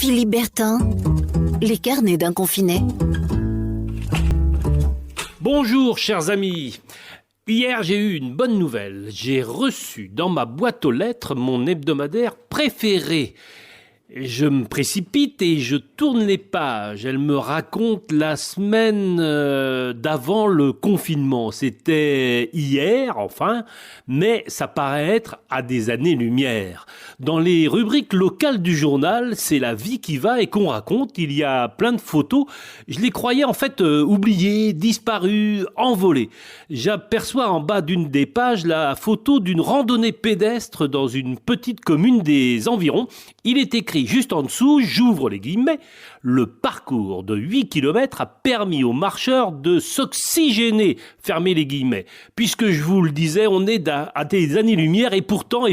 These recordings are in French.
Philippe Bertin, les carnets d'un confiné. Bonjour chers amis. Hier j'ai eu une bonne nouvelle. J'ai reçu dans ma boîte aux lettres mon hebdomadaire préféré. Je me précipite et je tourne les pages. Elle me raconte la semaine d'avant le confinement. C'était hier, enfin, mais ça paraît être à des années-lumière. Dans les rubriques locales du journal, c'est la vie qui va et qu'on raconte. Il y a plein de photos. Je les croyais en fait oubliées, disparues, envolées. J'aperçois en bas d'une des pages la photo d'une randonnée pédestre dans une petite commune des environs. Il est écrit juste en dessous, j'ouvre les guillemets, le parcours de 8 km a permis aux marcheurs de s'oxygéner, fermez les guillemets. Puisque je vous le disais, on est à des années-lumière et pourtant,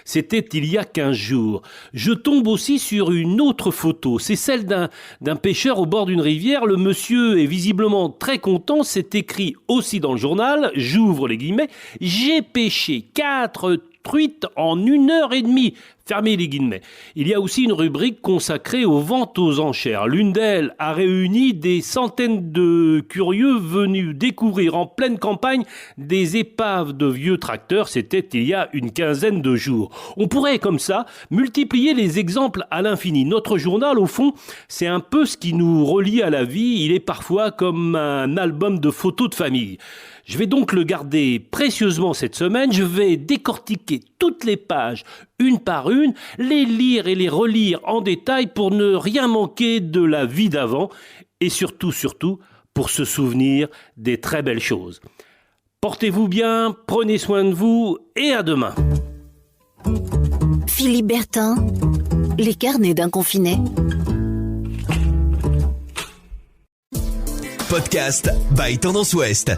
c'était il y a 15 jours. Je tombe aussi sur une autre photo, c'est celle d'un pêcheur au bord d'une rivière. Le monsieur est visiblement très content, c'est écrit aussi dans le journal, j'ouvre les guillemets, j'ai pêché 4 truites en 1h30. Fermez les guillemets. Il y a aussi une rubrique consacrée aux ventes aux enchères. L'une d'elles a réuni des centaines de curieux venus découvrir en pleine campagne des épaves de vieux tracteurs. C'était il y a une quinzaine de jours. On pourrait, comme ça, multiplier les exemples à l'infini. Notre journal, au fond, c'est un peu ce qui nous relie à la vie. Il est parfois comme un album de photos de famille. Je vais donc le garder précieusement cette semaine. Je vais décortiquer toutes les pages, une par une, les lire et les relire en détail pour ne rien manquer de la vie d'avant et surtout, pour se souvenir des très belles choses. Portez-vous bien, prenez soin de vous et à demain. Philippe Bertin, les carnets d'un confiné. Podcast by Tendance Ouest.